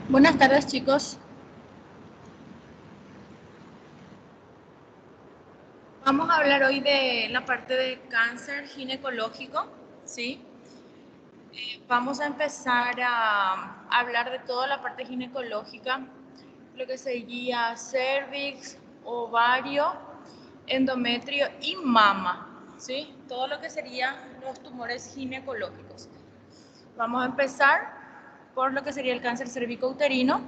Buenas tardes, chicos. Vamos a hablar hoy de la parte de cáncer ginecológico, ¿sí? Vamos a empezar a hablar de toda la parte ginecológica, lo que sería cervix, ovario, endometrio y mama, ¿sí? Todo lo que serían los tumores ginecológicos. Vamos a empezar por lo que sería el cáncer cervicouterino.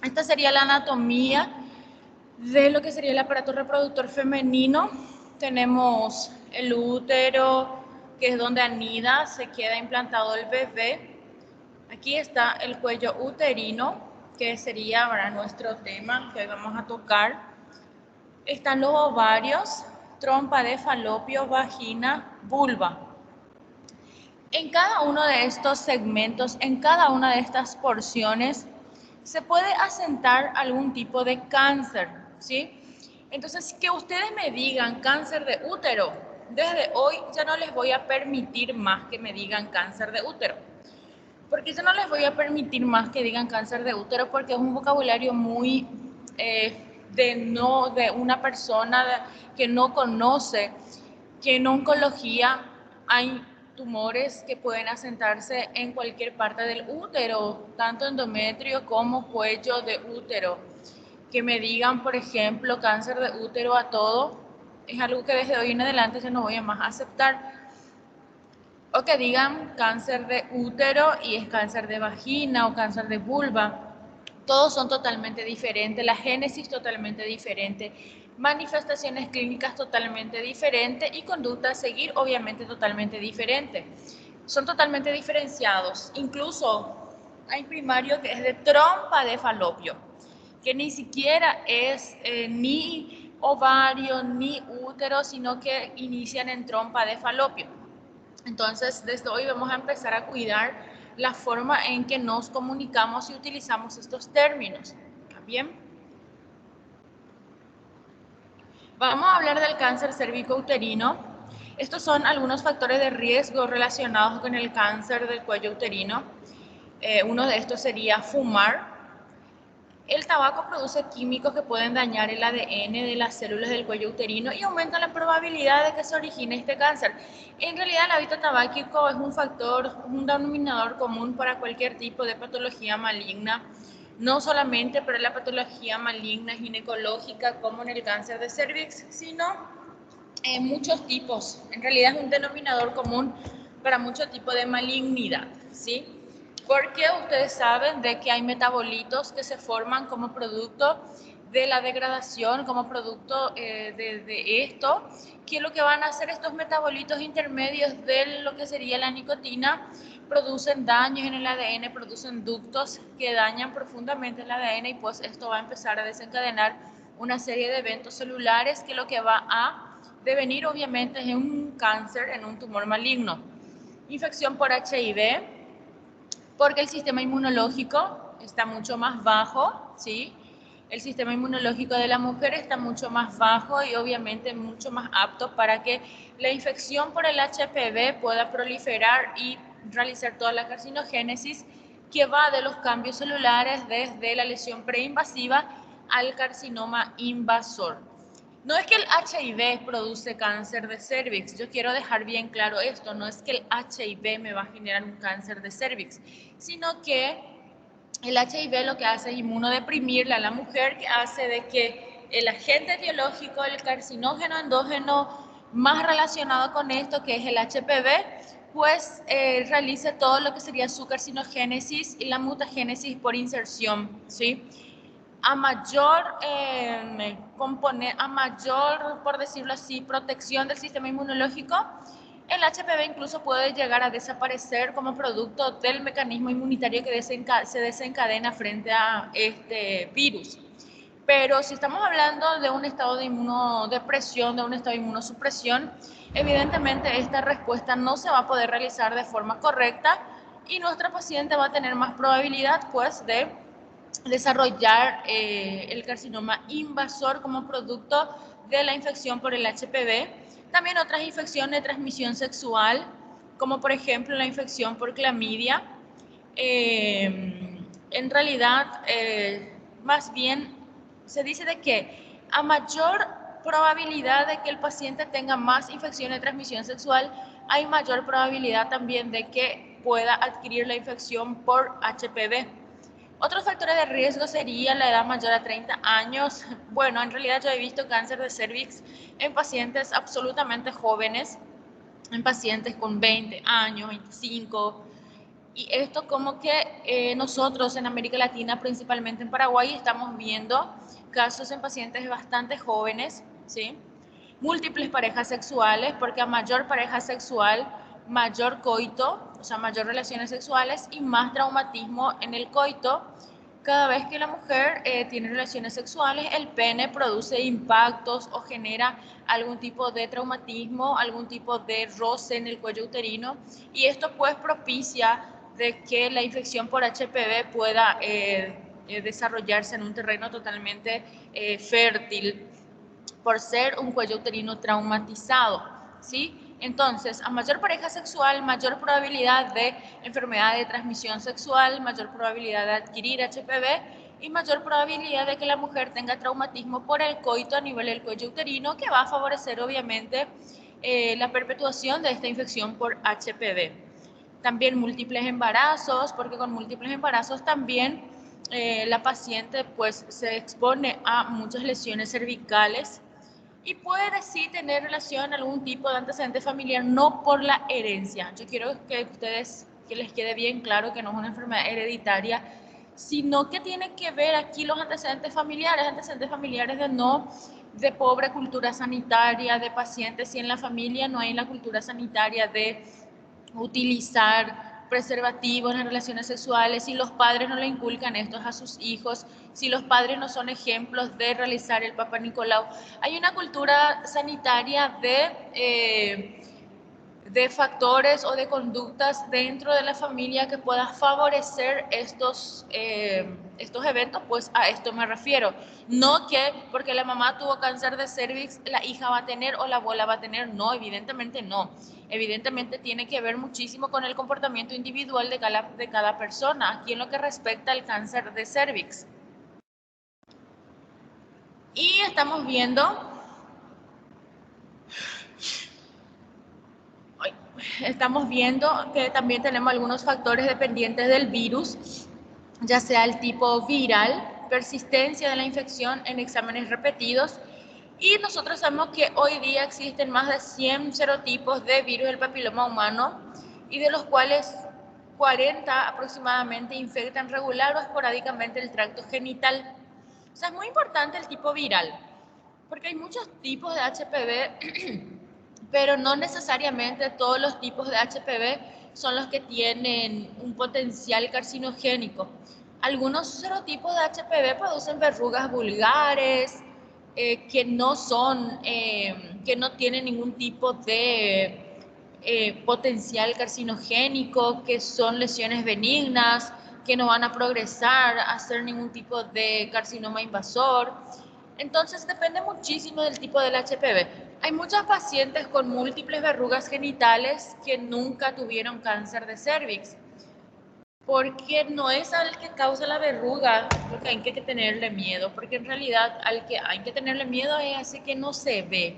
Esta sería la anatomía de lo que sería el aparato reproductor femenino. Tenemos el útero, que es donde anida, se queda implantado el bebé. Aquí está el cuello uterino, que sería ahora nuestro tema que hoy vamos a tocar. Están los ovarios, trompa de falopio, vagina, vulva. En cada uno de estos segmentos, en cada una de estas porciones, se puede asentar algún tipo de cáncer, ¿sí? Entonces, que ustedes me digan cáncer de útero, desde hoy ya no les voy a permitir más que me digan cáncer de útero. Porque yo no les voy a permitir más que digan cáncer de útero porque es un vocabulario muy de una persona que no conoce que en oncología hay tumores que pueden asentarse en cualquier parte del útero, tanto endometrio como cuello de útero. Que me digan, por ejemplo, cáncer de útero a todo, es algo que desde hoy en adelante yo no voy a más aceptar. O que digan cáncer de útero y es cáncer de vagina o cáncer de vulva. Todos son totalmente diferentes, la génesis totalmente diferente, manifestaciones clínicas totalmente diferentes y conducta a seguir obviamente totalmente diferente. Son totalmente diferenciados. Incluso hay primario que es de trompa de falopio, que ni siquiera es ni ovario ni útero, sino que inician en trompa de falopio. Entonces, desde hoy vamos a empezar a cuidar la forma en que nos comunicamos y utilizamos estos términos. ¿Bien? Vamos a hablar del cáncer cervicouterino. Estos son algunos factores de riesgo relacionados con el cáncer del cuello uterino. Uno de estos sería fumar. El tabaco produce químicos que pueden dañar el ADN de las células del cuello uterino y aumenta la probabilidad de que se origine este cáncer. En realidad, el hábito tabáquico es un factor, un denominador común para cualquier tipo de patología maligna, no solamente para la patología maligna ginecológica como en el cáncer de cervix, sino en muchos tipos. En realidad es un denominador común para muchos tipos de malignidad, ¿sí? Porque ustedes saben de que hay metabolitos que se forman como producto de la degradación, como producto de esto, que lo que van a hacer estos metabolitos intermedios de lo que sería la nicotina, producen daños en el ADN, producen ductos que dañan profundamente el ADN y pues esto va a empezar a desencadenar una serie de eventos celulares que lo que va a devenir obviamente es un cáncer, en un tumor maligno. Infección por HIV, porque el sistema inmunológico está mucho más bajo, ¿sí? El sistema inmunológico de la mujer está mucho más bajo y obviamente mucho más apto para que la infección por el HPV pueda proliferar y realizar toda la carcinogénesis que va de los cambios celulares desde la lesión preinvasiva al carcinoma invasor. No es que el HIV produce cáncer de cervix, yo quiero dejar bien claro esto, no es que el HIV me va a generar un cáncer de cervix, sino que el HIV lo que hace es inmunodeprimirle a la mujer, que hace de que el agente biológico, el carcinógeno endógeno más relacionado con esto, que es el HPV, pues realice todo lo que sería su carcinogénesis y la mutagénesis por inserción, ¿sí? A mayor, por decirlo así, protección del sistema inmunológico, el HPV incluso puede llegar a desaparecer como producto del mecanismo inmunitario que se desencadena frente a este virus. Pero si estamos hablando de un estado de inmunodepresión, de un estado de inmunosupresión, evidentemente esta respuesta no se va a poder realizar de forma correcta y nuestra paciente va a tener más probabilidad pues de desarrollar el carcinoma invasor como producto de la infección por el HPV. También otras infecciones de transmisión sexual, como por ejemplo la infección por clamidia, en realidad, más bien se dice de que a mayor probabilidad de que el paciente tenga más infección de transmisión sexual, hay mayor probabilidad también de que pueda adquirir la infección por HPV. Otros factores de riesgo sería la edad mayor a 30 años. Bueno, en realidad yo he visto cáncer de cervix en pacientes absolutamente jóvenes, en pacientes con 20 años, 25. Y esto como que nosotros en América Latina, principalmente en Paraguay, estamos viendo casos en pacientes bastante jóvenes, ¿sí? Múltiples parejas sexuales, porque a mayor pareja sexual, mayor coito, o sea, mayor relaciones sexuales y más traumatismo en el coito. Cada vez que la mujer tiene relaciones sexuales, el pene produce impactos o genera algún tipo de traumatismo, algún tipo de roce en el cuello uterino, y esto pues propicia de que la infección por HPV pueda desarrollarse en un terreno totalmente fértil por ser un cuello uterino traumatizado, ¿sí? Entonces, a mayor pareja sexual, mayor probabilidad de enfermedad de transmisión sexual, mayor probabilidad de adquirir HPV y mayor probabilidad de que la mujer tenga traumatismo por el coito a nivel del cuello uterino, que va a favorecer obviamente la perpetuación de esta infección por HPV. También múltiples embarazos, porque con múltiples embarazos también la paciente pues se expone a muchas lesiones cervicales y puede sí tener relación algún tipo de antecedente familiar, no por la herencia. Yo quiero que ustedes, que les quede bien claro que no es una enfermedad hereditaria, sino que tiene que ver aquí los antecedentes familiares de pobre cultura sanitaria, de pacientes, si en la familia no hay la cultura sanitaria de utilizar preservativos en las relaciones sexuales, si los padres no le inculcan esto a sus hijos, si los padres no son ejemplos de realizar el Papa Nicolau. Hay una cultura sanitaria de factores o de conductas dentro de la familia que pueda favorecer estos eventos, pues a esto me refiero. No que porque la mamá tuvo cáncer de cervix, la hija va a tener o la abuela va a tener, no, evidentemente no. Evidentemente tiene que ver muchísimo con el comportamiento individual de cada persona, aquí en lo que respecta al cáncer de cervix. Y estamos viendo que también tenemos algunos factores dependientes del virus, ya sea el tipo viral, persistencia de la infección en exámenes repetidos, y nosotros sabemos que hoy día existen más de 100 serotipos de virus del papiloma humano, y de los cuales 40 aproximadamente infectan regular o esporádicamente el tracto genital. O sea, es muy importante el tipo viral, porque hay muchos tipos de HPV, pero no necesariamente todos los tipos de HPV son los que tienen un potencial carcinogénico. Algunos serotipos de HPV producen verrugas vulgares que no tienen ningún tipo de potencial carcinogénico, que son lesiones benignas, que no van a progresar a hacer ningún tipo de carcinoma invasor. Entonces depende muchísimo del tipo del HPV. Hay muchas pacientes con múltiples verrugas genitales que nunca tuvieron cáncer de cervix, porque no es al que causa la verruga lo que hay que tenerle miedo, porque en realidad al que hay que tenerle miedo es ese que no se ve,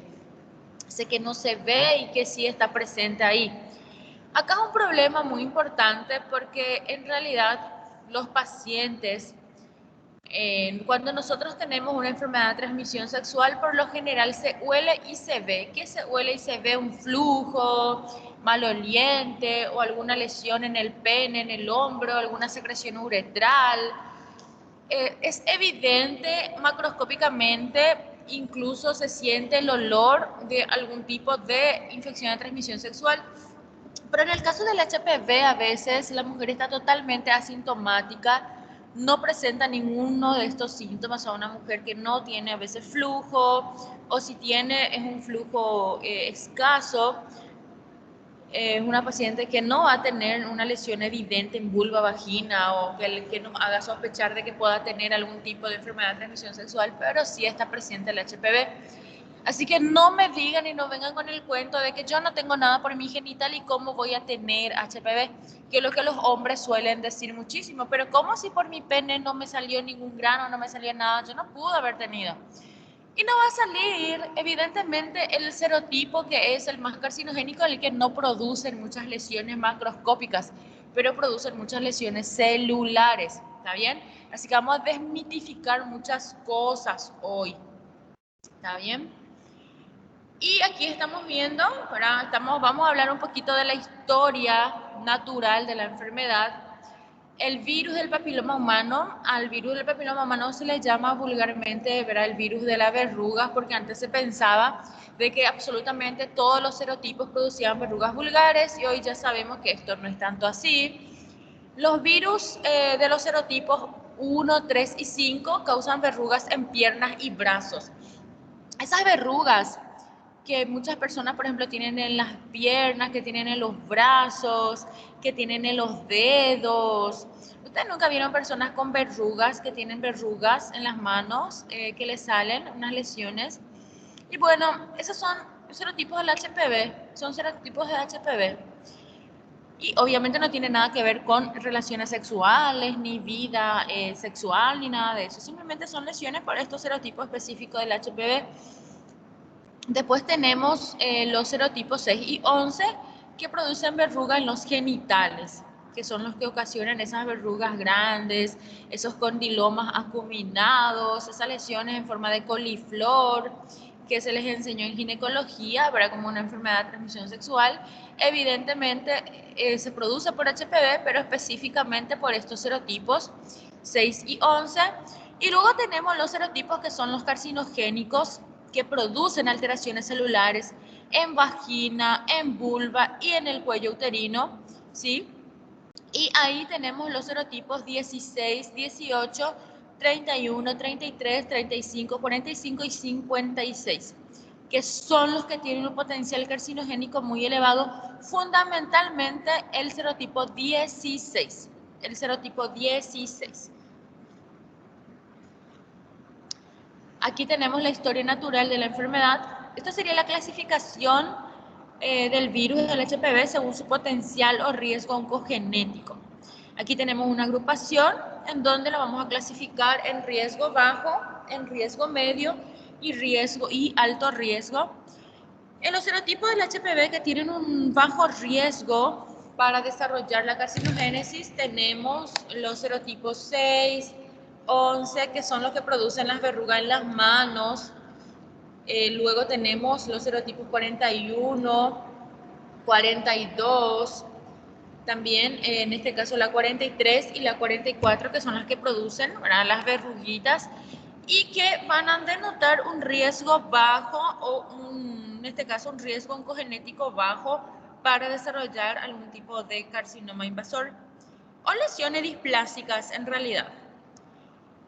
ese que no se ve y que sí está presente ahí. Acá es un problema muy importante porque en realidad los pacientes, cuando nosotros tenemos una enfermedad de transmisión sexual, por lo general se huele y se ve. ¿Qué se huele y se ve? Un flujo maloliente o alguna lesión en el pene, en el hombro, alguna secreción uretral. Es evidente macroscópicamente, incluso se siente el olor de algún tipo de infección de transmisión sexual. Pero en el caso del HPV, a veces la mujer está totalmente asintomática, no presenta ninguno de estos síntomas a una mujer que no tiene a veces flujo, o si tiene es un flujo escaso. Es una paciente que no va a tener una lesión evidente en vulva, vagina, o que nos haga sospechar de que pueda tener algún tipo de enfermedad de transmisión sexual, pero sí está presente el HPV. Así que no me digan y no vengan con el cuento de que yo no tengo nada por mi genital y cómo voy a tener HPV, que es lo que los hombres suelen decir muchísimo. Pero ¿cómo si por mi pene no me salió ningún grano, no me salió nada? Yo no pude haber tenido. Y no va a salir, evidentemente, el serotipo que es el más carcinogénico, el que no produce muchas lesiones macroscópicas, pero producen muchas lesiones celulares, ¿está bien? Así que vamos a desmitificar muchas cosas hoy, ¿está bien? Y aquí estamos viendo, ¿verdad? Vamos a hablar un poquito de la historia natural de la enfermedad. El virus del papiloma humano, al virus del papiloma humano se le llama vulgarmente, ¿verdad?, el virus de las verrugas, porque antes se pensaba de que absolutamente todos los serotipos producían verrugas vulgares y hoy ya sabemos que esto no es tanto así. Los virus de los serotipos 1, 3 y 5 causan verrugas en piernas y brazos. Esas verrugas que muchas personas, por ejemplo, tienen en las piernas, que tienen en los brazos, que tienen en los dedos. ¿Ustedes nunca vieron personas con verrugas, que tienen verrugas en las manos, que les salen unas lesiones? Y bueno, esos son serotipos del HPV, son serotipos de HPV. Y obviamente no tiene nada que ver con relaciones sexuales, ni vida sexual, ni nada de eso. Simplemente son lesiones por estos serotipos específicos del HPV. Después tenemos los serotipos 6 y 11 que producen verrugas en los genitales, que son los que ocasionan esas verrugas grandes, esos condilomas acuminados, esas lesiones en forma de coliflor que se les enseñó en ginecología, ¿verdad?, como una enfermedad de transmisión sexual. Evidentemente se produce por HPV, pero específicamente por estos serotipos 6 y 11. Y luego tenemos los serotipos que son los carcinogénicos, que producen alteraciones celulares en vagina, en vulva y en el cuello uterino, ¿sí? Y ahí tenemos los serotipos 16, 18, 31, 33, 35, 45 y 56, que son los que tienen un potencial carcinogénico muy elevado, fundamentalmente el serotipo 16, el serotipo 16. Aquí tenemos la historia natural de la enfermedad. Esta sería la clasificación del virus del HPV según su potencial o riesgo oncogenético. Aquí tenemos una agrupación en donde la vamos a clasificar en riesgo bajo, en riesgo medio y alto riesgo. En los serotipos del HPV que tienen un bajo riesgo para desarrollar la carcinogénesis tenemos los serotipos 6, 11, que son los que producen las verrugas en las manos. Luego tenemos los serotipos 41, 42, también en este caso la 43 y la 44, que son las que producen, ¿verdad?, las verruguitas y que van a denotar un riesgo bajo o en este caso un riesgo oncogenético bajo para desarrollar algún tipo de carcinoma invasor o lesiones displásicas en realidad.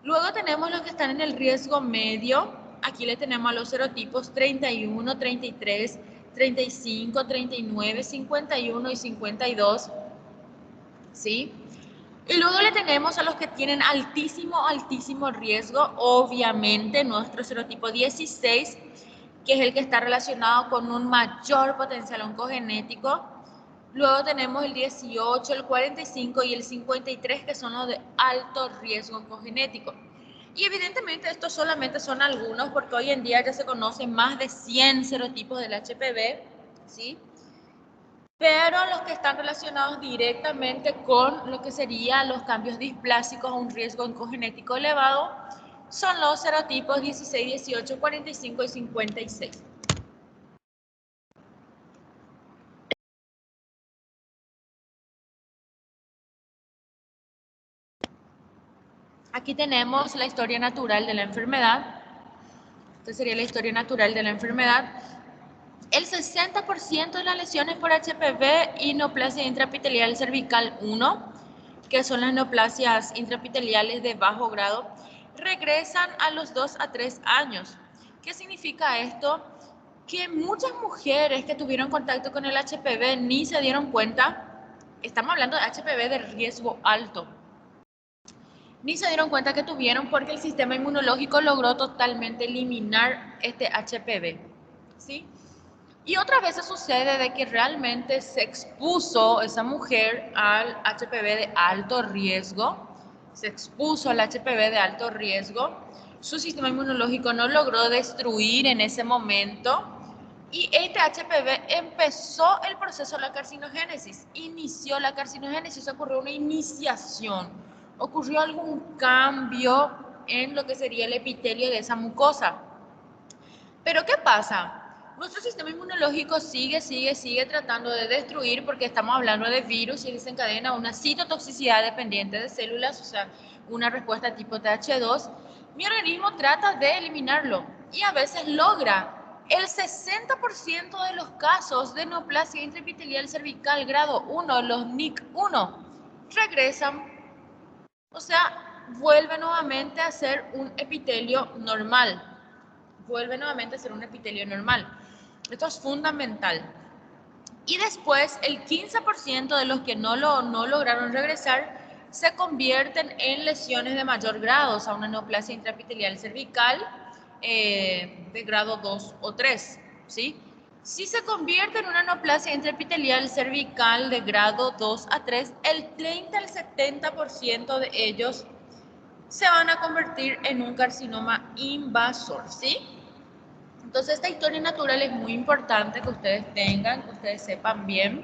Luego tenemos los que están en el riesgo medio. Aquí le tenemos a los serotipos 31, 33, 35, 39, 51 y 52. ¿Sí? Y luego le tenemos a los que tienen altísimo riesgo, obviamente nuestro serotipo 16, que es el que está relacionado con un mayor potencial oncogenético. Luego tenemos el 18, el 45 y el 53, que son los de alto riesgo oncogenético. Y evidentemente estos solamente son algunos, porque hoy en día ya se conocen más de 100 serotipos del HPV, ¿sí? Pero los que están relacionados directamente con lo que serían los cambios displásicos a un riesgo oncogenético elevado son los serotipos 16, 18, 45 y 56. Aquí tenemos la historia natural de la enfermedad. Esta sería la historia natural de la enfermedad. El 60% de las lesiones por HPV y neoplasia intraepitelial cervical 1, que son las neoplasias intraepiteliales de bajo grado, regresan a los 2 a 3 años. ¿Qué significa esto? Que muchas mujeres que tuvieron contacto con el HPV ni se dieron cuenta, estamos hablando de HPV de riesgo alto, ni se dieron cuenta que tuvieron porque el sistema inmunológico logró totalmente eliminar este HPV, ¿sí? Y otras veces sucede de que realmente se expuso esa mujer al HPV de alto riesgo, se expuso al HPV de alto riesgo, su sistema inmunológico no logró destruir en ese momento y este HPV empezó el proceso de la carcinogénesis, inició la carcinogénesis, ocurrió una iniciación, ocurrió algún cambio en lo que sería el epitelio de esa mucosa. Pero ¿qué pasa? Nuestro sistema inmunológico sigue tratando de destruir porque estamos hablando de virus y desencadena una citotoxicidad dependiente de células, o sea, una respuesta tipo TH2. Mi organismo trata de eliminarlo y a veces logra. El 60% de los casos de neoplasia intraepitelial cervical grado 1, los NIC1, regresan, o sea, vuelve nuevamente a ser un epitelio normal. Vuelve nuevamente a ser un epitelio normal. Esto es fundamental. Y después, el 15% de los que no lograron regresar se convierten en lesiones de mayor grado, o sea, una neoplasia intraepitelial cervical de grado 2 o 3, ¿sí? Si se convierte en una neoplasia intraepitelial cervical de grado 2 a 3, el 30 al 70% de ellos se van a convertir en un carcinoma invasor, ¿sí? Entonces, esta historia natural es muy importante que ustedes tengan, que ustedes sepan bien.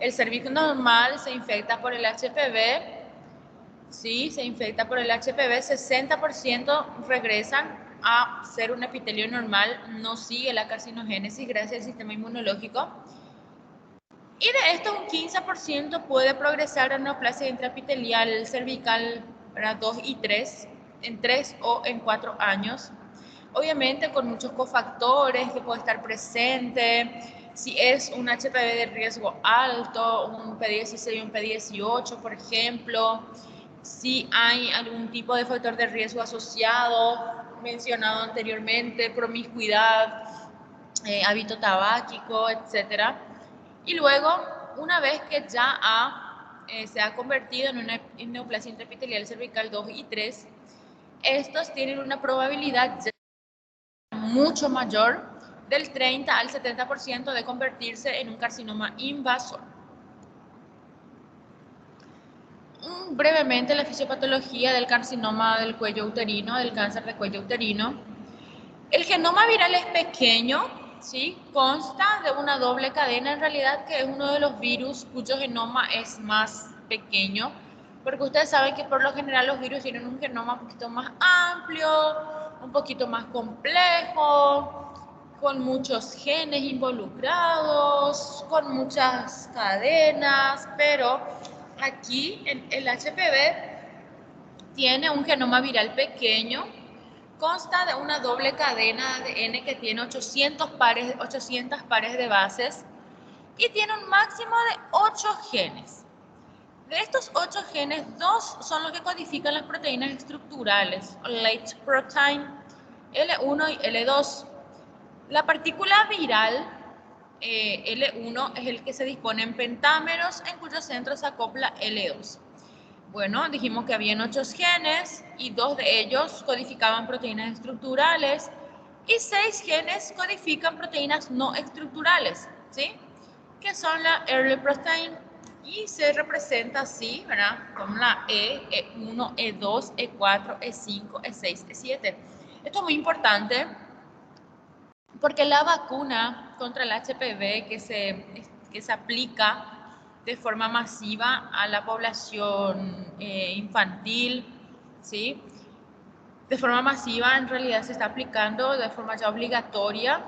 El cervix normal se infecta por el HPV, sí, se infecta por el HPV, 60% regresan a ser un epitelio normal, no sigue la carcinogénesis gracias al sistema inmunológico. Y de esto, un 15% puede progresar a neoplasia intraepitelial cervical para 2 y 3, en 3 o en 4 años. Obviamente con muchos cofactores que puede estar presente, si es un HPV de riesgo alto, un P16 y un P18, por ejemplo, si hay algún tipo de factor de riesgo asociado, mencionado anteriormente, promiscuidad, hábito tabáquico, etcétera. Y luego, una vez que ya se ha convertido en una neoplasia intraepitelial cervical 2 y 3, estos tienen una probabilidad mucho mayor del 30 al 70% de convertirse en un carcinoma invasor. Brevemente, la fisiopatología del carcinoma del cuello uterino, del cáncer de cuello uterino. El genoma viral es pequeño, ¿sí? Consta de una doble cadena, en realidad, que es uno de los virus cuyo genoma es más pequeño, porque ustedes saben que por lo general los virus tienen un genoma un poquito más amplio, un poquito más complejo, con muchos genes involucrados, con muchas cadenas, pero aquí el HPV tiene un genoma viral pequeño, consta de una doble cadena de ADN que tiene 800 pares de bases y tiene un máximo de 8 genes. De estos 8 genes, 2 son los que codifican las proteínas estructurales, late protein, L1 y L2. La partícula viral L1 es el que se dispone en pentámeros, en cuyo centro se acopla L2. Bueno, dijimos que habían 8 genes y 2 de ellos codificaban proteínas estructurales y 6 genes codifican proteínas no estructurales, ¿sí? Que son la early protein y se representa así, ¿verdad? Como la E, E1, E2, E4, E5, E6, E7. Esto es muy importante porque la vacuna contra el HPV que se aplica de forma masiva a la población infantil, ¿sí? De forma masiva en realidad se está aplicando de forma ya obligatoria.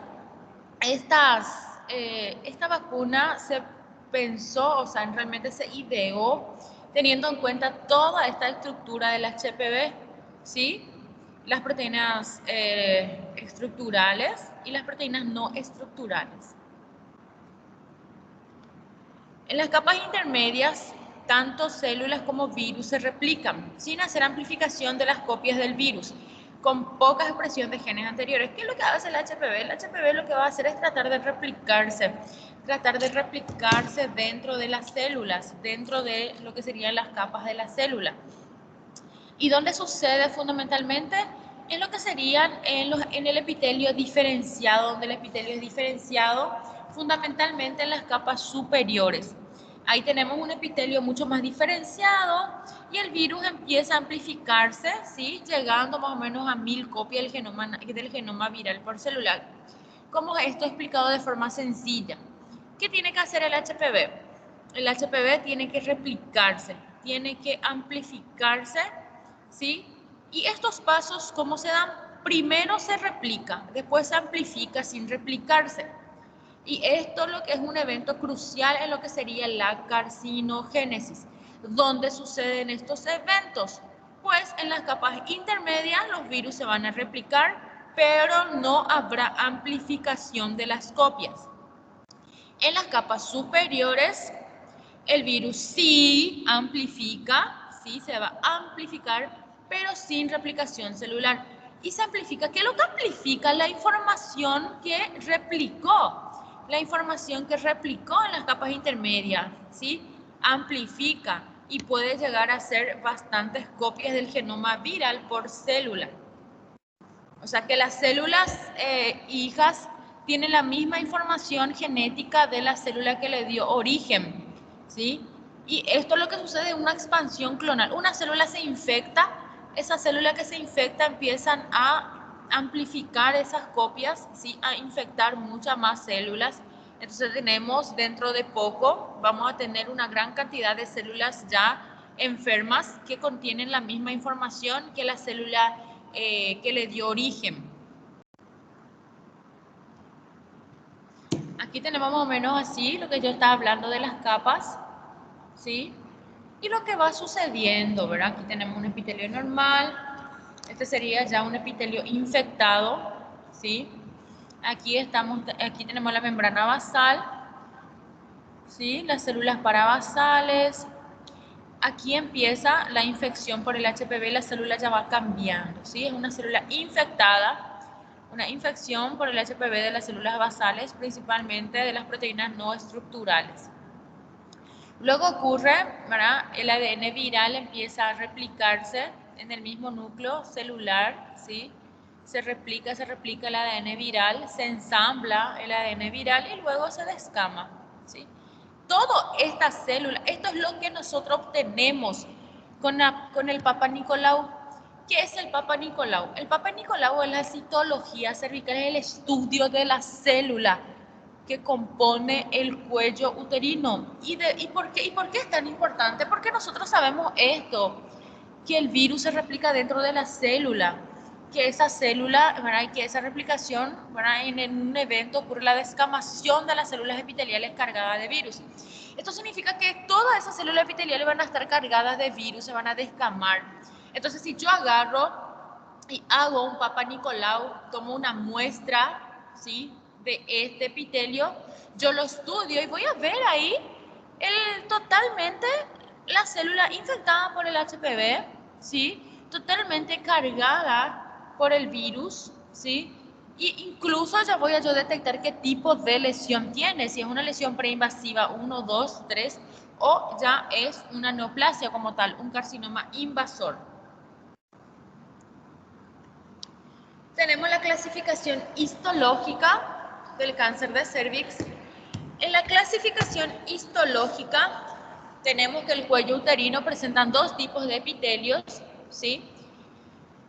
Esta vacuna se pensó, o sea, realmente se ideó teniendo en cuenta toda esta estructura del HPV, ¿sí? Las proteínas estructurales y las proteínas no estructurales. En las capas intermedias, tanto células como virus se replican sin hacer amplificación de las copias del virus, con poca expresión de genes anteriores. ¿Qué es lo que hace el HPV? El HPV lo que va a hacer es tratar de replicarse dentro de las células, dentro de lo que serían las capas de la célula. ¿Y dónde sucede fundamentalmente? es lo que serían en el epitelio diferenciado, donde el epitelio es diferenciado fundamentalmente en las capas superiores. Ahí tenemos un epitelio mucho más diferenciado y el virus empieza a amplificarse, ¿sí? Llegando más o menos a 1000 copias del genoma viral por celular. ¿Cómo es esto explicado de forma sencilla? ¿Qué tiene que hacer el HPV? El HPV tiene que replicarse, tiene que amplificarse, ¿sí? Y estos pasos, ¿cómo se dan? Primero se replica, después se amplifica sin replicarse. Y esto lo que es un evento crucial en lo que sería la carcinogénesis. ¿Dónde suceden estos eventos? Pues en las capas intermedias los virus se van a replicar, pero no habrá amplificación de las copias. En las capas superiores, el virus sí amplifica, sí se va a amplificar, pero sin replicación celular. Y se amplifica. ¿Qué es lo que amplifica? La información que replicó. La información que replicó en las capas intermedias, ¿sí? Amplifica y puede llegar a ser bastantes copias del genoma viral por célula. O sea que las células hijas tienen la misma información genética de la célula que le dio origen, ¿sí? Y esto es lo que sucede en una expansión clonal. Una célula se infecta, esa célula que se infecta empiezan a amplificar esas copias, ¿sí? A infectar muchas más células. Entonces tenemos dentro de poco, vamos a tener una gran cantidad de células ya enfermas que contienen la misma información que la célula que le dio origen. Aquí tenemos más o menos así lo que yo estaba hablando de las capas, ¿sí? Y lo que va sucediendo, ¿verdad? Aquí tenemos un epitelio normal, este sería ya un epitelio infectado, ¿sí? Aquí tenemos la membrana basal, ¿sí? Las células parabasales. Aquí empieza la infección por el HPV y la célula ya va cambiando, ¿sí? Es una célula infectada, una infección por el HPV de las células basales, principalmente de las proteínas no estructurales. Luego ocurre, ¿verdad? El ADN viral empieza a replicarse en el mismo núcleo celular, ¿sí? Se replica el ADN viral, se ensambla el ADN viral y luego se descama, ¿sí? Todas estas células, esto es lo que nosotros obtenemos con el Papa Nicolau. ¿Qué es el Papa Nicolau? El Papa Nicolau es la citología cervical, es el estudio de la célula que compone el cuello uterino. ¿Y por qué es tan importante? Porque nosotros sabemos esto, que el virus se replica dentro de la célula, que esa célula, ¿verdad? Que esa replicación, ¿verdad? En un evento ocurre la descamación de las células epiteliales cargadas de virus. Esto significa que todas esas células epiteliales van a estar cargadas de virus, se van a descamar. Entonces, si yo agarro y hago un Papa Nicolau, tomo una muestra, ¿sí? De este epitelio, yo lo estudio y voy a ver ahí totalmente la célula infectada por el HPV, ¿sí? Totalmente cargada por el virus, ¿sí? Y incluso ya voy a yo detectar qué tipo de lesión tiene, si es una lesión preinvasiva 1, 2, 3 o ya es una neoplasia como tal, un carcinoma invasor. Tenemos la clasificación histológica del cáncer de cervix. En la clasificación histológica tenemos que el cuello uterino presentan dos tipos de epitelios, ¿sí?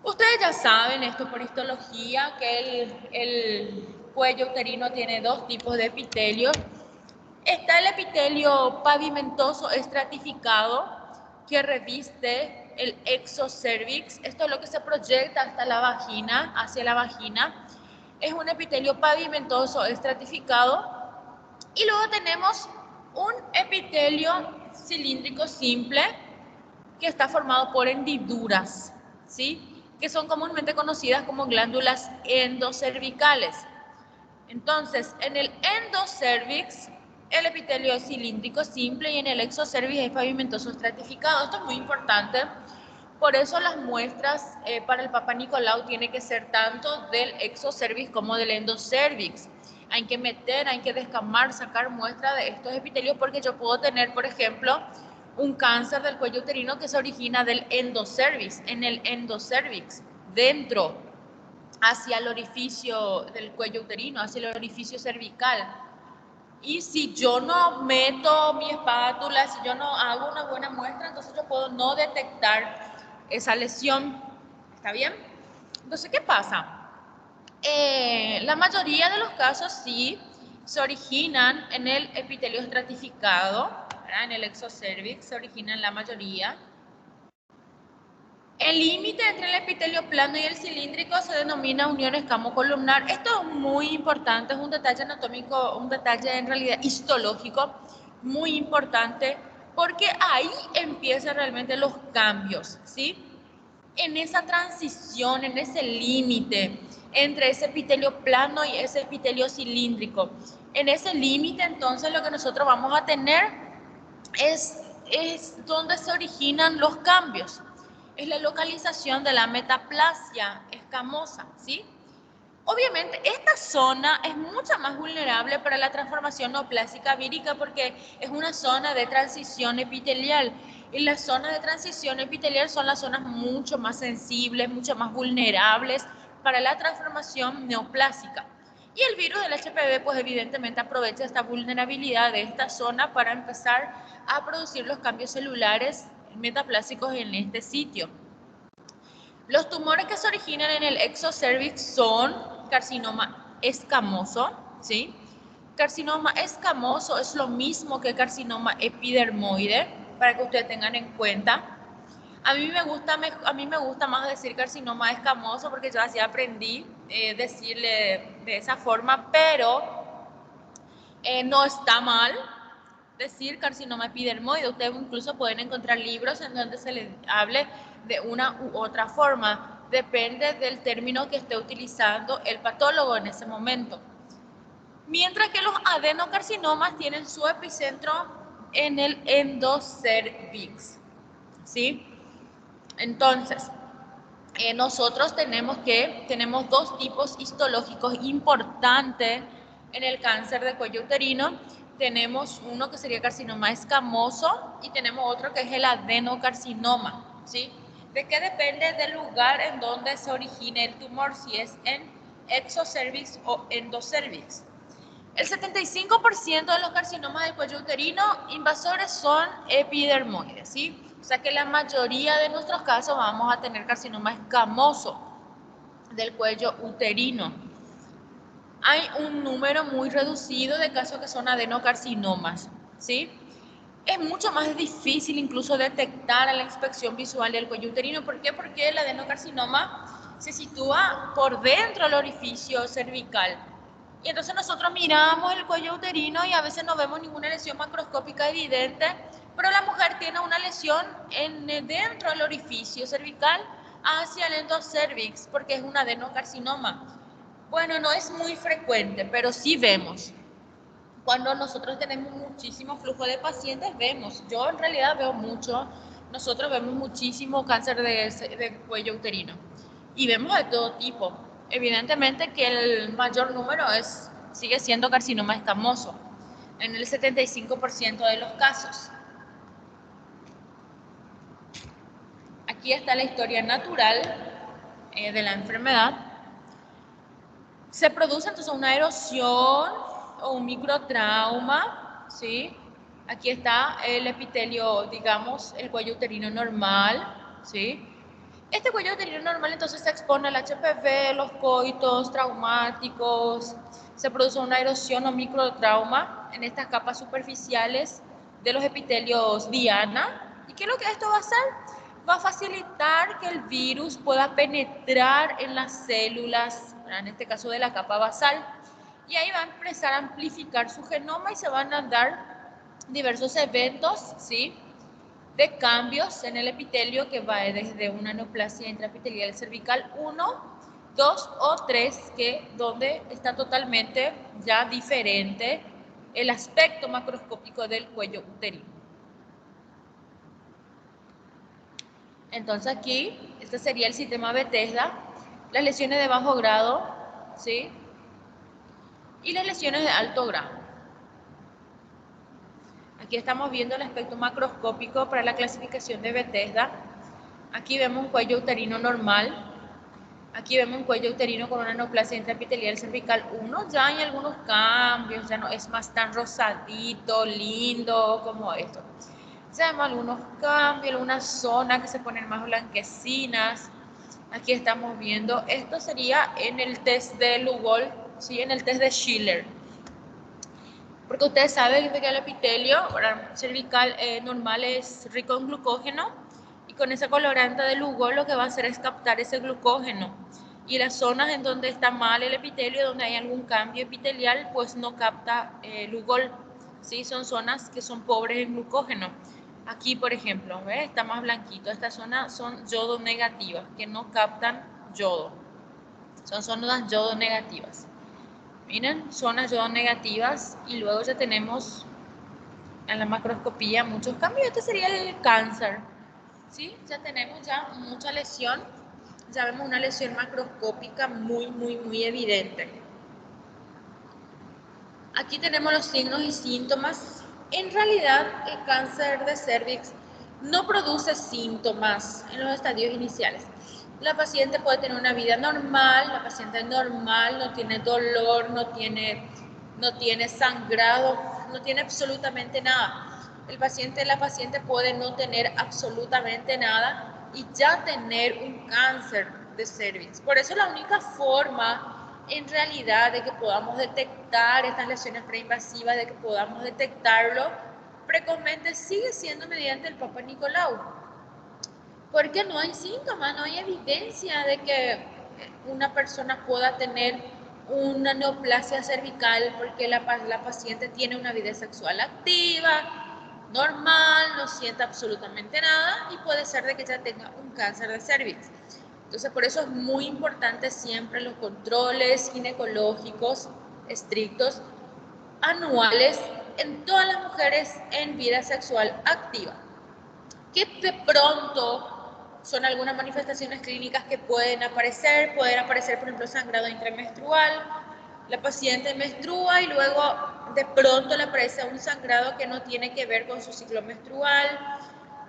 Ustedes ya saben esto por histología, que el cuello uterino tiene dos tipos de epitelios. Está el epitelio pavimentoso estratificado que reviste el exocervix. Esto es lo que se proyecta hasta la vagina, hacia la vagina. Es un epitelio pavimentoso estratificado. Y luego tenemos un epitelio cilíndrico simple que está formado por hendiduras, ¿sí? Que son comúnmente conocidas como glándulas endocervicales. Entonces, en el endocervix, el epitelio es cilíndrico simple y en el exocervix es pavimentoso estratificado. Esto es muy importante. Por eso las muestras para el Papa Nicolau tienen que ser tanto del exocervix como del endocervix. Hay que meter, hay que descamar, sacar muestra de estos epitelios porque yo puedo tener, por ejemplo, un cáncer del cuello uterino que se origina del endocervix, en el endocervix, dentro hacia el orificio del cuello uterino, hacia el orificio cervical. Y si yo no meto mi espátula, si yo no hago una buena muestra, entonces yo puedo no detectar esa lesión. ¿Está bien? Entonces, ¿qué pasa? La mayoría de los casos sí se originan en el epitelio estratificado, ¿verdad? En el exocervix se originan la mayoría. El límite entre el epitelio plano y el cilíndrico se denomina unión escamocolumnar. Esto es muy importante, es un detalle anatómico, un detalle en realidad histológico muy importante, porque ahí empiezan realmente los cambios, ¿sí? En esa transición, en ese límite entre ese epitelio plano y ese epitelio cilíndrico. En ese límite, entonces, lo que nosotros vamos a tener es donde se originan los cambios. Es la localización de la metaplasia escamosa, ¿sí? Obviamente, esta zona es mucho más vulnerable para la transformación neoplásica vírica porque es una zona de transición epitelial. Y las zonas de transición epitelial son las zonas mucho más sensibles, mucho más vulnerables para la transformación neoplásica. Y el virus del HPV, pues evidentemente aprovecha esta vulnerabilidad de esta zona para empezar a producir los cambios celulares metaplásicos en este sitio. Los tumores que se originan en el exocervix son carcinoma escamoso, ¿sí? Carcinoma escamoso es lo mismo que carcinoma epidermoide, para que ustedes tengan en cuenta. A mí me gusta más decir carcinoma escamoso porque yo así aprendí decirle de esa forma, pero no está mal decir carcinoma epidermoide. Ustedes incluso pueden encontrar libros en donde se les hable de una u otra forma. Depende del término que esté utilizando el patólogo en ese momento. Mientras que los adenocarcinomas tienen su epicentro en el endocervix, ¿sí? Entonces, nosotros tenemos dos tipos histológicos importantes en el cáncer de cuello uterino. Tenemos uno que sería carcinoma escamoso y tenemos otro que es el adenocarcinoma, ¿sí? ¿De qué depende del lugar en donde se origine el tumor? Si es en exocervix o endocervix. El 75% de los carcinomas del cuello uterino invasores son epidermoides, ¿sí? O sea que la mayoría de nuestros casos vamos a tener carcinoma escamoso del cuello uterino. Hay un número muy reducido de casos que son adenocarcinomas, ¿sí? Es mucho más difícil incluso detectar a la inspección visual del cuello uterino. ¿Por qué? Porque el adenocarcinoma se sitúa por dentro del orificio cervical. Y entonces nosotros miramos el cuello uterino y a veces no vemos ninguna lesión macroscópica evidente, pero la mujer tiene una lesión dentro del orificio cervical hacia el endocervix porque es un adenocarcinoma. Bueno, no es muy frecuente, pero sí vemos. Cuando nosotros tenemos muchísimo flujo de pacientes, vemos. Yo en realidad veo mucho, nosotros vemos muchísimo cáncer de cuello uterino. Y vemos de todo tipo. Evidentemente que el mayor número sigue siendo carcinoma escamoso, en el 75% de los casos. Aquí está la historia natural de la enfermedad. Se produce entonces una erosión o un microtrauma, ¿sí? Aquí está el epitelio, digamos, el cuello uterino normal, ¿sí? Este cuello uterino normal entonces se expone al HPV, los coitos traumáticos, se produce una erosión o microtrauma en estas capas superficiales de los epitelios diana. ¿Y qué es lo que esto va a hacer? Va a facilitar que el virus pueda penetrar en las células, en este caso de la capa basal, y ahí va a empezar a amplificar su genoma y se van a dar diversos eventos, ¿sí?, de cambios en el epitelio que va desde una neoplasia intraepitelial cervical 1, 2 o 3, donde está totalmente ya diferente el aspecto macroscópico del cuello uterino. Entonces aquí, este sería el sistema Bethesda, las lesiones de bajo grado, ¿sí?, y las lesiones de alto grado. Aquí estamos viendo el aspecto macroscópico para la clasificación de Bethesda. Aquí vemos un cuello uterino normal. Aquí vemos un cuello uterino con una neoplasia intraepitelial cervical 1. Ya hay algunos cambios, ya no es más tan rosadito, lindo como esto. Ya vemos algunos cambios, algunas zonas que se ponen más blanquecinas. Aquí estamos viendo, esto sería en el test de Lugol, ¿sí? En el test de Schiller. Porque ustedes saben que el epitelio cervical normal es rico en glucógeno y con esa colorante de Lugol lo que va a hacer es captar ese glucógeno. Y las zonas en donde está mal el epitelio, donde hay algún cambio epitelial, pues no capta Lugol. ¿Sí? Son zonas que son pobres en glucógeno. Aquí, por ejemplo, ¿ves? Está más blanquito. Estas zonas son yodo negativas, que no captan yodo. Son zonas yodo negativas. Miren, zonas yodo negativas y luego ya tenemos en la macroscopía muchos cambios. Este sería el cáncer. ¿Sí? Ya tenemos ya mucha lesión. Ya vemos una lesión macroscópica muy evidente. Aquí tenemos los signos y síntomas. En realidad, el cáncer de cervix no produce síntomas en los estadios iniciales. La paciente puede tener una vida normal, la paciente es normal, no tiene dolor, no tiene sangrado, no tiene absolutamente nada. La paciente puede no tener absolutamente nada y ya tener un cáncer de cervix. Por eso la única forma en realidad de que podamos detectar estas lesiones preinvasivas, de que podamos detectarlo precozmente, sigue siendo mediante el Papa Nicolau. Porque no hay síntomas, no hay evidencia de que una persona pueda tener una neoplasia cervical porque la paciente tiene una vida sexual activa, normal, no siente absolutamente nada y puede ser de que ya tenga un cáncer de cervix. Entonces, por eso es muy importante siempre los controles ginecológicos estrictos anuales en todas las mujeres en vida sexual activa. Que de pronto son algunas manifestaciones clínicas que pueden aparecer, por ejemplo, sangrado intramenstrual, la paciente menstrua y luego de pronto le aparece un sangrado que no tiene que ver con su ciclo menstrual,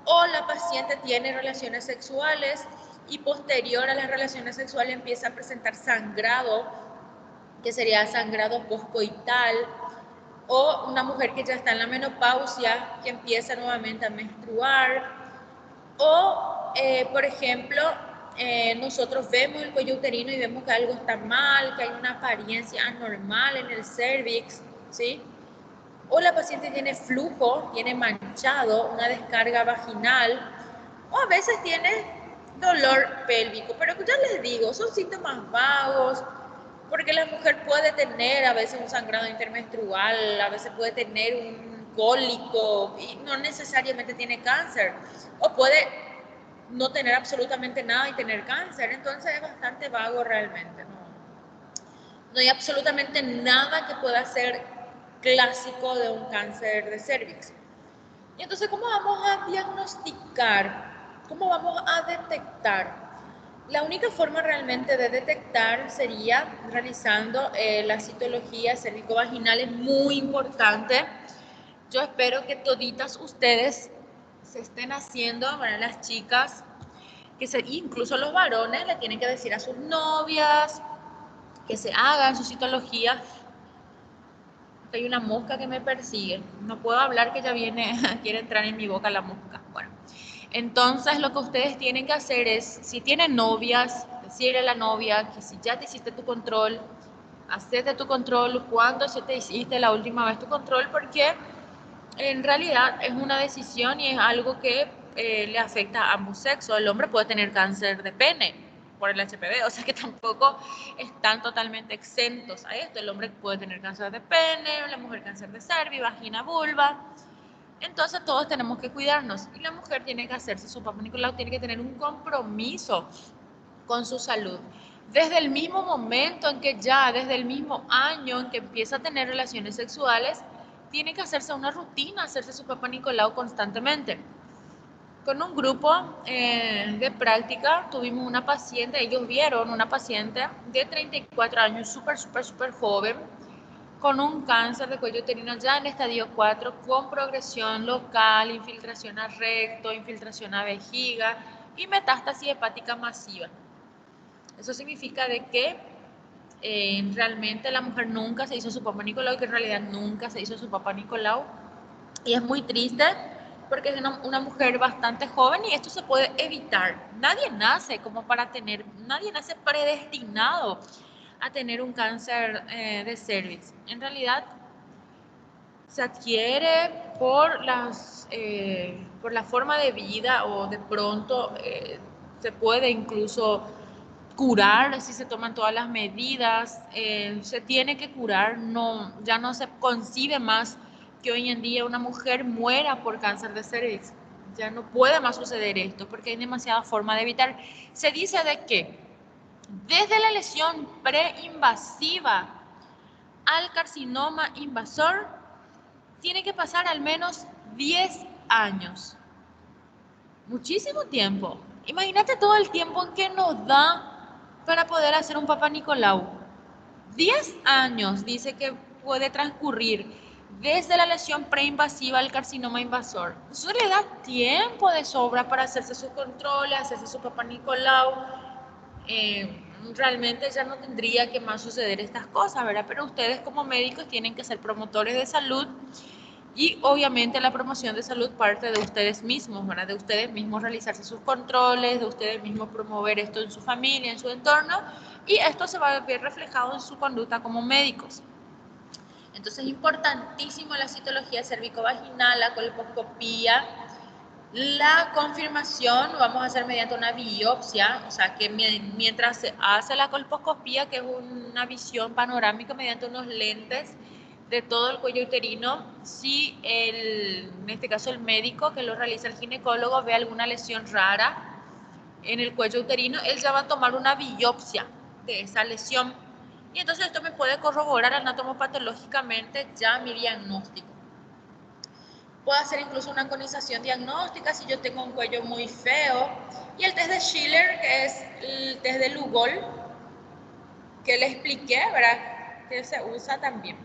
o la paciente tiene relaciones sexuales y posterior a las relaciones sexuales empieza a presentar sangrado, que sería sangrado postcoital, o una mujer que ya está en la menopausia, que empieza nuevamente a menstruar, o, por ejemplo, nosotros vemos el cuello uterino y vemos que algo está mal, que hay una apariencia anormal en el cervix, ¿sí? O la paciente tiene flujo, tiene manchado, una descarga vaginal, o a veces tiene dolor pélvico. Pero ya les digo, son síntomas vagos, porque la mujer puede tener a veces un sangrado intermenstrual, a veces puede tener un cólico y no necesariamente tiene cáncer, o puede no tener absolutamente nada y tener cáncer. Entonces es bastante vago realmente. No hay absolutamente nada que pueda ser clásico de un cáncer de cervix. Y entonces, ¿cómo vamos a diagnosticar? ¿Cómo vamos a detectar? La única forma realmente de detectar sería realizando la citología cervicovaginal, es muy importante. Yo espero que toditas ustedes se estén haciendo, bueno, las chicas, incluso los varones le tienen que decir a sus novias que se hagan su citología. Hay una mosca que me persigue, no puedo hablar que ya viene, quiere entrar en mi boca la mosca. Bueno, entonces lo que ustedes tienen que hacer es, si tienen novias, decirle a la novia que si ya te hiciste tu control, hacete tu control, cuándo se te hiciste la última vez tu control, porque en realidad es una decisión y es algo que le afecta a ambos sexos. El hombre puede tener cáncer de pene por el HPV, o sea que tampoco están totalmente exentos a esto. El hombre puede tener cáncer de pene, la mujer cáncer de cervix, vagina, vulva. Entonces todos tenemos que cuidarnos y la mujer tiene que hacerse su Papa Nicolau, tiene que tener un compromiso con su salud. Desde el mismo momento en que ya, desde el mismo año en que empieza a tener relaciones sexuales, tiene que hacerse una rutina, hacerse su Papa Nicolau constantemente. Con un grupo de práctica tuvimos una paciente, ellos vieron una paciente de 34 años, súper joven, con un cáncer de cuello uterino ya en estadio 4, con progresión local, infiltración a recto, infiltración a vejiga y metástasis hepática masiva. Eso significa de que realmente la mujer nunca se hizo su papá Nicolau, que en realidad nunca se hizo su papá Nicolau. Y es muy triste porque es una mujer bastante joven y esto se puede evitar. Nadie nace nadie nace predestinado a tener un cáncer de cervix. En realidad se adquiere por la forma de vida o de pronto se puede incluso curar si se toman todas las medidas, se tiene que curar, no, ya no se concibe más que hoy en día una mujer muera por cáncer de cervix. Ya no puede más suceder esto porque hay demasiada forma de evitar. Se dice de que desde la lesión preinvasiva al carcinoma invasor tiene que pasar al menos 10 años. Muchísimo tiempo. Imagínate todo el tiempo que nos da para poder hacer un Papá Nicolau. 10 años dice que puede transcurrir desde la lesión preinvasiva al carcinoma invasor. Eso le da tiempo de sobra para hacerse sus controles, hacerse su Papá Nicolau. Realmente ya no tendría que más suceder estas cosas, ¿verdad? Pero ustedes como médicos tienen que ser promotores de salud y obviamente la promoción de salud parte de ustedes mismos, ¿verdad? De ustedes mismos realizarse sus controles, de ustedes mismos promover esto en su familia, en su entorno, y esto se va a ver reflejado en su conducta como médicos. Entonces es importantísimo la citología cervicovaginal, la colposcopía, la confirmación lo vamos a hacer mediante una biopsia, o sea que mientras se hace la colposcopía, que es una visión panorámica mediante unos lentes de todo el cuello uterino, si en este caso el médico que lo realiza el ginecólogo ve alguna lesión rara en el cuello uterino, él ya va a tomar una biopsia de esa lesión y entonces esto me puede corroborar anatomopatológicamente ya mi diagnóstico. Puedo hacer incluso una conización diagnóstica si yo tengo un cuello muy feo. Y el test de Schiller, que es el test de Lugol, que le expliqué, ¿verdad? Que se usa también.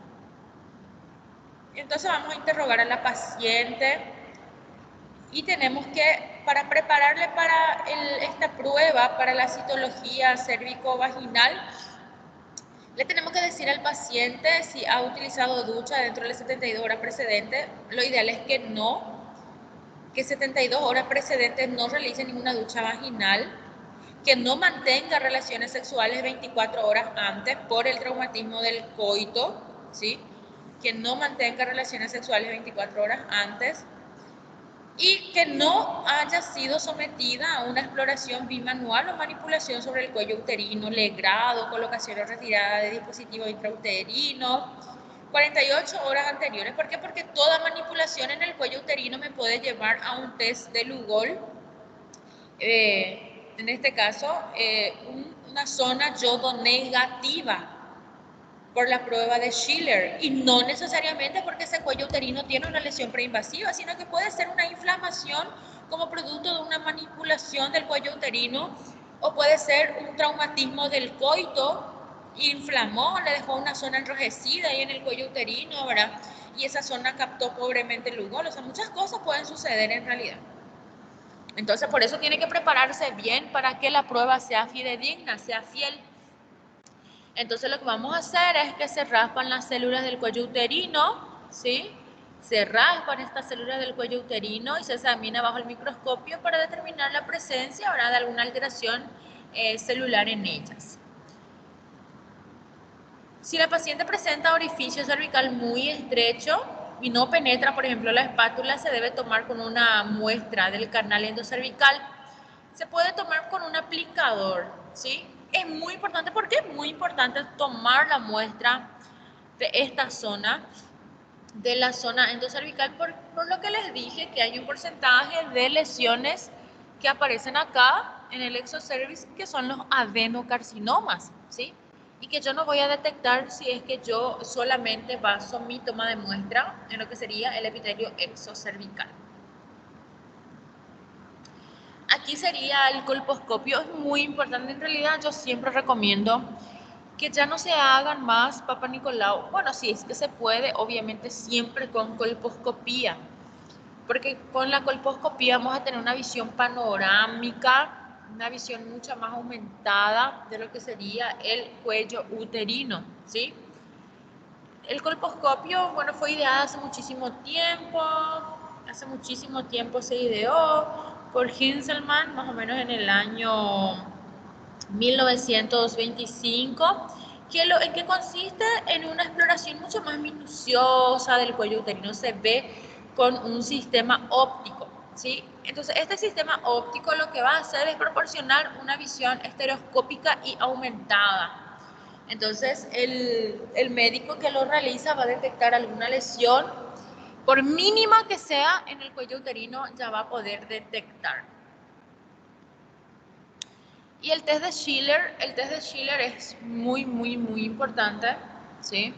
Entonces vamos a interrogar a la paciente y tenemos que, para prepararle para esta prueba, para la citología cérvico-vaginal, le tenemos que decir al paciente si ha utilizado ducha dentro de las 72 horas precedentes. Lo ideal es que no, que 72 horas precedentes no realice ninguna ducha vaginal, que no mantenga relaciones sexuales 24 horas antes por el traumatismo del coito, ¿sí? Que no mantenga relaciones sexuales 24 horas antes y que no haya sido sometida a una exploración bimanual o manipulación sobre el cuello uterino, legrado, colocación o retirada de dispositivos intrauterinos, 48 horas anteriores. ¿Por qué? Porque toda manipulación en el cuello uterino me puede llevar a un test de Lugol, en este caso, una zona yodo negativa por la prueba de Schiller y no necesariamente porque ese cuello uterino tiene una lesión preinvasiva, sino que puede ser una inflamación como producto de una manipulación del cuello uterino o puede ser un traumatismo del coito, inflamó, le dejó una zona enrojecida ahí en el cuello uterino, ¿verdad? Y esa zona captó pobremente el Lugol. O sea, muchas cosas pueden suceder en realidad. Entonces, por eso tiene que prepararse bien para que la prueba sea fidedigna, sea fiel. Entonces, lo que vamos a hacer es que se raspan las células del cuello uterino, ¿sí? Se raspan estas células del cuello uterino y se examina bajo el microscopio para determinar la presencia, ¿verdad?, de alguna alteración celular en ellas. Si la paciente presenta orificio cervical muy estrecho y no penetra, por ejemplo, la espátula, se debe tomar con una muestra del canal endocervical. Se puede tomar con un aplicador, ¿sí? Es muy importante, porque es muy importante tomar la muestra de esta zona, de la zona endocervical, por lo que les dije que hay un porcentaje de lesiones que aparecen acá en el exocervix, que son los adenocarcinomas, ¿sí? Y que yo no voy a detectar si es que yo solamente baso mi toma de muestra en lo que sería el epitelio exocervical. Aquí sería el colposcopio, es muy importante. En realidad yo siempre recomiendo que ya no se hagan más Papá Nicolau. Bueno, si es que se puede, obviamente siempre con colposcopía, porque con la colposcopía vamos a tener una visión panorámica una visión mucho más aumentada de lo que sería el cuello uterino, ¿sí? El colposcopio, bueno, fue ideado hace muchísimo tiempo se ideó por Hinselmann, más o menos en el año 1925, ¿en qué consiste? En una exploración mucho más minuciosa del cuello uterino, se ve con un sistema óptico, ¿sí? Entonces, este sistema óptico lo que va a hacer es proporcionar una visión estereoscópica y aumentada. Entonces, el médico que lo realiza va a detectar alguna lesión, por mínima que sea en el cuello uterino, ya va a poder detectar. Y el test de Schiller es muy, muy, muy importante, ¿sí?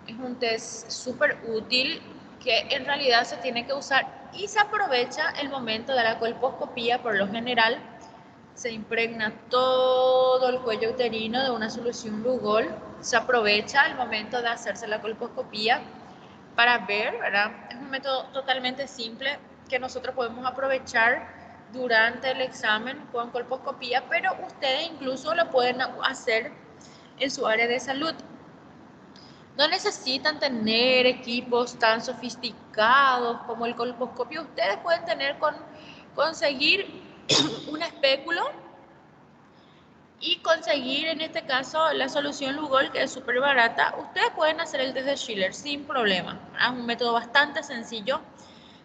Es un test súper útil que en realidad se tiene que usar y se aprovecha el momento de la colposcopía. Por lo general, se impregna todo el cuello uterino de una solución Lugol, se aprovecha el momento de hacerse la colposcopía para ver, ¿verdad? Es un método totalmente simple que nosotros podemos aprovechar durante el examen con colposcopía, pero ustedes incluso lo pueden hacer en su área de salud. No necesitan tener equipos tan sofisticados como el colposcopio. Ustedes pueden conseguir un espéculo y conseguir en este caso la solución Lugol, que es súper barata. Ustedes pueden hacer el test de Schiller sin problema. Es un método bastante sencillo,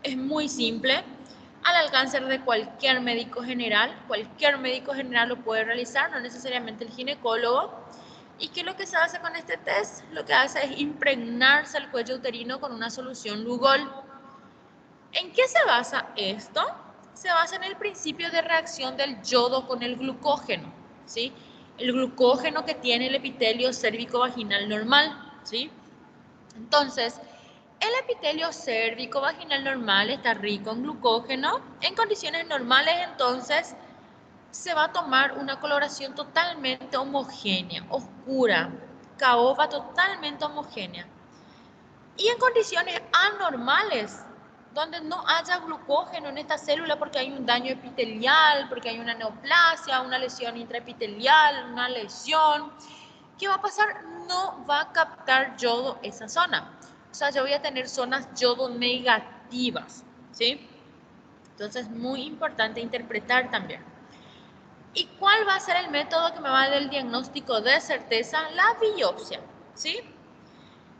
es muy simple, al alcance de cualquier médico general. Cualquier médico general lo puede realizar, no necesariamente el ginecólogo. ¿Y qué es lo que se hace con este test? Lo que hace es impregnarse el cuello uterino con una solución Lugol. ¿En qué se basa esto? Se basa en el principio de reacción del yodo con el glucógeno, ¿sí? El glucógeno que tiene el epitelio cérvico-vaginal normal, ¿sí? Entonces, el epitelio cérvico-vaginal normal está rico en glucógeno. En condiciones normales, entonces, se va a tomar una coloración totalmente homogénea, oscura, caoba totalmente homogénea. Y en condiciones anormales, donde no haya glucógeno en esta célula porque hay un daño epitelial, porque hay una neoplasia, una lesión intraepitelial, una lesión, ¿qué va a pasar? No va a captar yodo esa zona. O sea, yo voy a tener zonas yodo negativas, ¿sí? Entonces, muy importante interpretar también. ¿Y cuál va a ser el método que me va a dar el diagnóstico de certeza? La biopsia, ¿sí?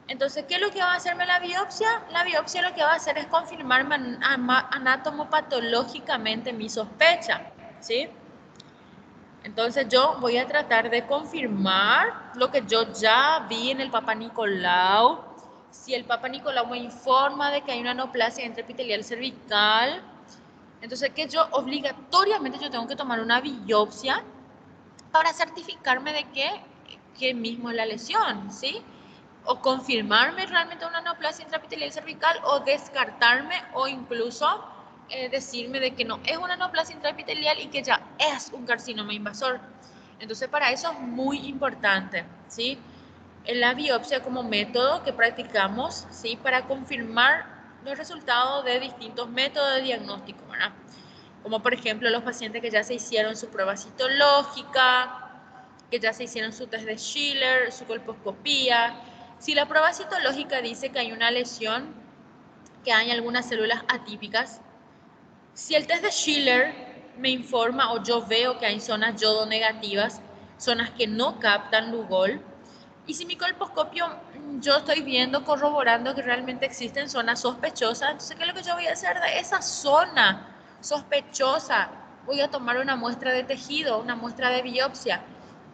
Entonces, ¿qué es lo que va a hacerme la biopsia? La biopsia lo que va a hacer es confirmarme anatomopatológicamente mi sospecha, ¿sí? Entonces, yo voy a tratar de confirmar lo que yo ya vi en el Papa Nicolau. Si el Papa Nicolau me informa de que hay una neoplasia intraepitelial cervical, entonces que yo obligatoriamente yo tengo que tomar una biopsia para certificarme de que mismo es la lesión, ¿sí? O confirmarme realmente una neoplasia intraepitelial cervical, o descartarme, o incluso decirme de que no es una neoplasia intraepitelial y que ya es un carcinoma invasor. Entonces, para eso es muy importante, ¿sí? En la biopsia como método que practicamos, ¿sí? Para confirmar los resultados de distintos métodos de diagnóstico, ¿verdad? Como por ejemplo los pacientes que ya se hicieron su prueba citológica, que ya se hicieron su test de Schiller, su colposcopía. Si la prueba citológica dice que hay una lesión, que hay algunas células atípicas, si el test de Schiller me informa o yo veo que hay zonas yodo negativas, zonas que no captan Lugol, y si mi colposcopio yo estoy viendo, corroborando que realmente existen zonas sospechosas, entonces, ¿qué es lo que yo voy a hacer de esa zona sospechosa? Voy a tomar una muestra de tejido, una muestra de biopsia,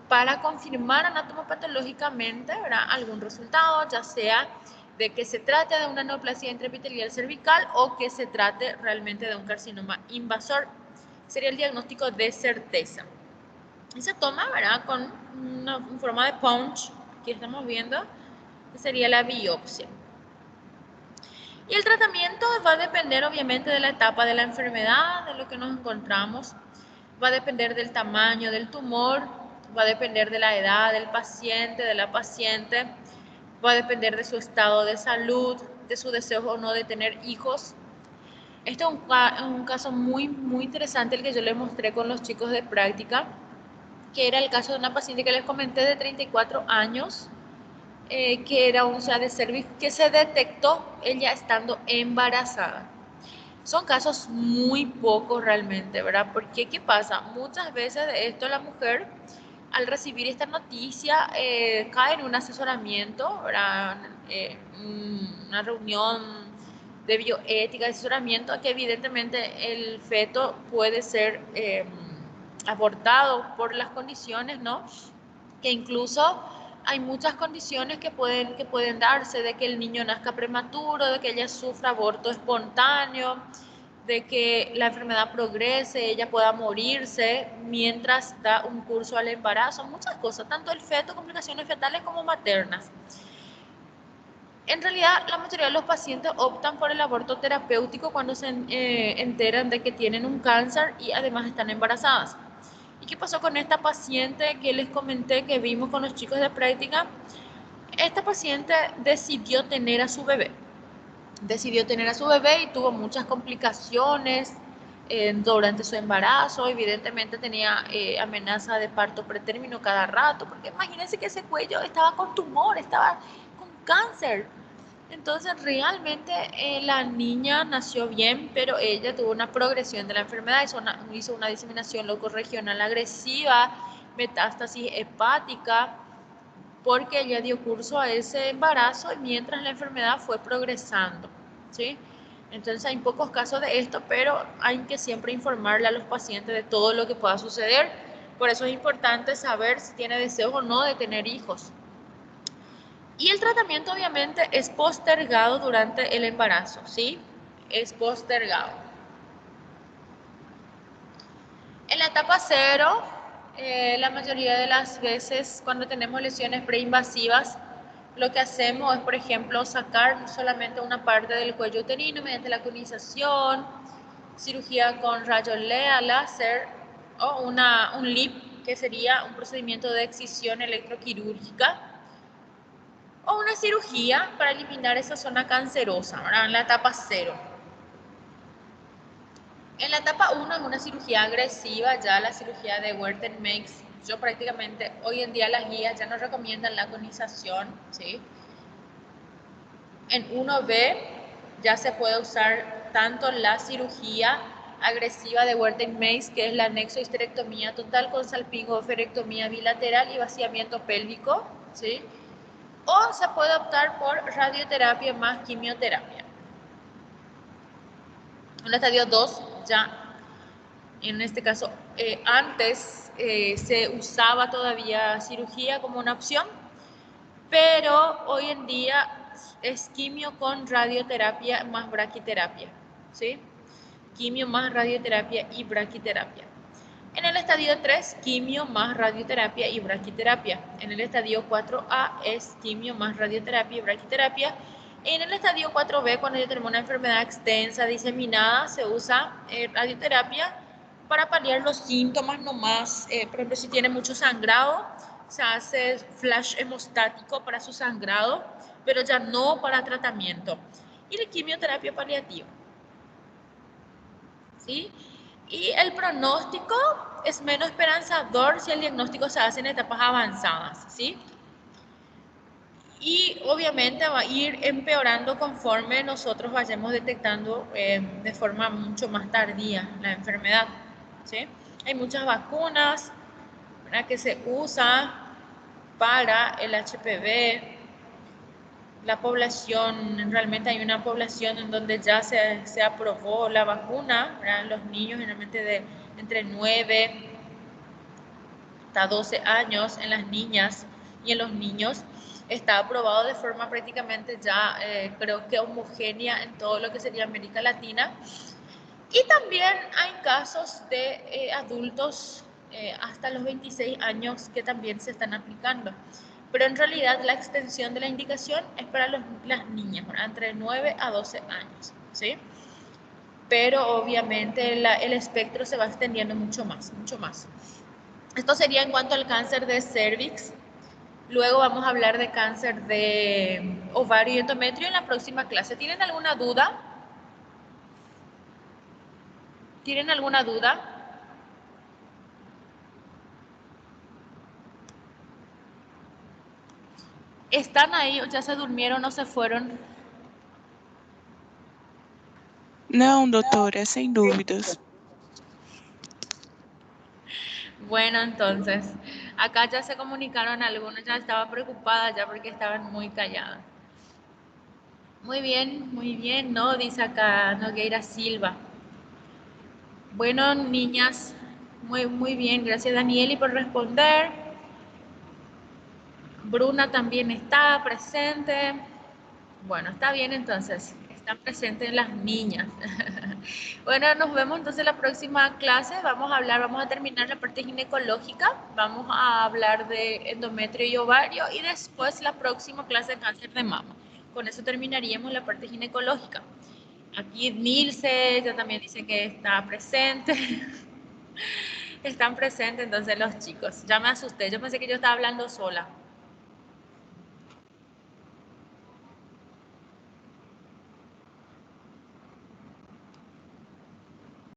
para confirmar anatomopatológicamente, ¿verdad?, algún resultado, ya sea de que se trate de una neoplasia intraepitelial cervical o que se trate realmente de un carcinoma invasor. Sería el diagnóstico de certeza. Y se toma, ¿verdad?, con una forma de punch que estamos viendo, que sería la biopsia. Y el tratamiento va a depender obviamente de la etapa de la enfermedad, de lo que nos encontramos, va a depender del tamaño del tumor, va a depender de la edad del paciente, de la paciente, va a depender de su estado de salud, de su deseo o no de tener hijos. Este es un caso muy interesante el que yo les mostré con los chicos de práctica, que era el caso de una paciente que les comenté de 34 años, que era un SEA de cervix que se detectó ella estando embarazada. Son casos muy pocos realmente, ¿verdad? Porque, ¿qué pasa? Muchas veces de esto la mujer, al recibir esta noticia, cae en un asesoramiento, ¿verdad? Una reunión de bioética, de asesoramiento, que evidentemente el feto puede ser abortado por las condiciones, ¿no? Que incluso hay muchas condiciones que pueden darse, de que el niño nazca prematuro, de que ella sufra aborto espontáneo, de que la enfermedad progrese, ella pueda morirse mientras da un curso al embarazo, muchas cosas, tanto el feto, complicaciones fetales como maternas. En realidad, la mayoría de los pacientes optan por el aborto terapéutico cuando se enteran de que tienen un cáncer y además están embarazadas. ¿Y qué pasó con esta paciente que les comenté que vimos con los chicos de práctica? Esta paciente decidió tener a su bebé. Decidió tener a su bebé y tuvo muchas complicaciones durante su embarazo. Evidentemente tenía amenaza de parto pretérmino cada rato, porque imagínense que ese cuello estaba con tumor, estaba con cáncer. Entonces realmente la niña nació bien, pero ella tuvo una progresión de la enfermedad, hizo una diseminación locorregional agresiva, metástasis hepática, porque ella dio curso a ese embarazo mientras la enfermedad fue progresando, ¿sí? Entonces hay pocos casos de esto, pero hay que siempre informarle a los pacientes de todo lo que pueda suceder. Por eso es importante saber si tiene deseo o no de tener hijos. Y el tratamiento obviamente es postergado durante el embarazo, ¿sí? Es postergado. En la etapa 0, la mayoría de las veces cuando tenemos lesiones preinvasivas, lo que hacemos es, por ejemplo, sacar solamente una parte del cuello uterino mediante la conización, cirugía con rayos láser o un LIP, que sería un procedimiento de excisión electroquirúrgica, o una cirugía para eliminar esa zona cancerosa, ¿verdad? En la etapa 0. En la etapa 1 es una cirugía agresiva, ya la cirugía de Werther-Makes. Yo prácticamente, hoy en día las guías ya no recomiendan la conización, ¿sí? En 1B ya se puede usar tanto la cirugía agresiva de Werther-Makes, que es la nexohisterectomía total con salpingoferectomía bilateral y vaciamiento pélvico, ¿sí? O se puede optar por radioterapia más quimioterapia. En el estadio 2 ya, en este caso, antes se usaba todavía cirugía como una opción, pero hoy en día es quimio con radioterapia más braquiterapia, ¿sí? Quimio más radioterapia y braquiterapia. En el estadio 3, quimio más radioterapia y braquiterapia. En el estadio 4A es quimio más radioterapia y braquiterapia. En el estadio 4B, cuando ya tenemos una enfermedad extensa, diseminada, se usa radioterapia para paliar los síntomas nomás. Por ejemplo, si tiene mucho sangrado, se hace flash hemostático para su sangrado, pero ya no para tratamiento. Y la quimioterapia paliativa, ¿sí? Y el pronóstico es menos esperanzador si el diagnóstico se hace en etapas avanzadas, ¿sí? Y obviamente va a ir empeorando conforme nosotros vayamos detectando de forma mucho más tardía la enfermedad, ¿sí? Hay muchas vacunas, ¿verdad?, que se usan para el HPV. La población, realmente hay una población en donde ya se aprobó la vacuna, ¿verdad? Los niños generalmente de entre 9 hasta 12 años, en las niñas y en los niños está aprobado de forma prácticamente ya creo que homogénea en todo lo que sería América Latina. Y también hay casos de adultos hasta los 26 años que también se están aplicando. Pero en realidad la extensión de la indicación es para las niñas, ¿verdad?, entre 9 a 12 años, ¿sí? Pero obviamente el espectro se va extendiendo mucho más, mucho más. Esto sería en cuanto al cáncer de cervix. Luego vamos a hablar de cáncer de ovario y endometrio en la próxima clase. ¿Tienen alguna duda? ¿Tienen alguna duda? ¿Están ahí o ya se durmieron o se fueron? Não, doutora, sem dúvidas. Bueno, entonces, acá ya se comunicaron algunos, ya estaba preocupada ya porque estaban muy callados. Muy bien, ¿no? Dice acá Nogueira Silva. Bueno, niñas, muy bien, gracias Danieli por responder. Bruna también está presente. Bueno, está bien entonces, están presentes las niñas. Bueno, nos vemos entonces la próxima clase. Vamos a terminar la parte ginecológica. Vamos a hablar de endometrio y ovario y después la próxima clase de cáncer de mama. Con eso terminaríamos la parte ginecológica. Aquí Nilce ya también dice que está presente. Están presentes entonces los chicos. Ya me asusté, yo pensé que yo estaba hablando sola.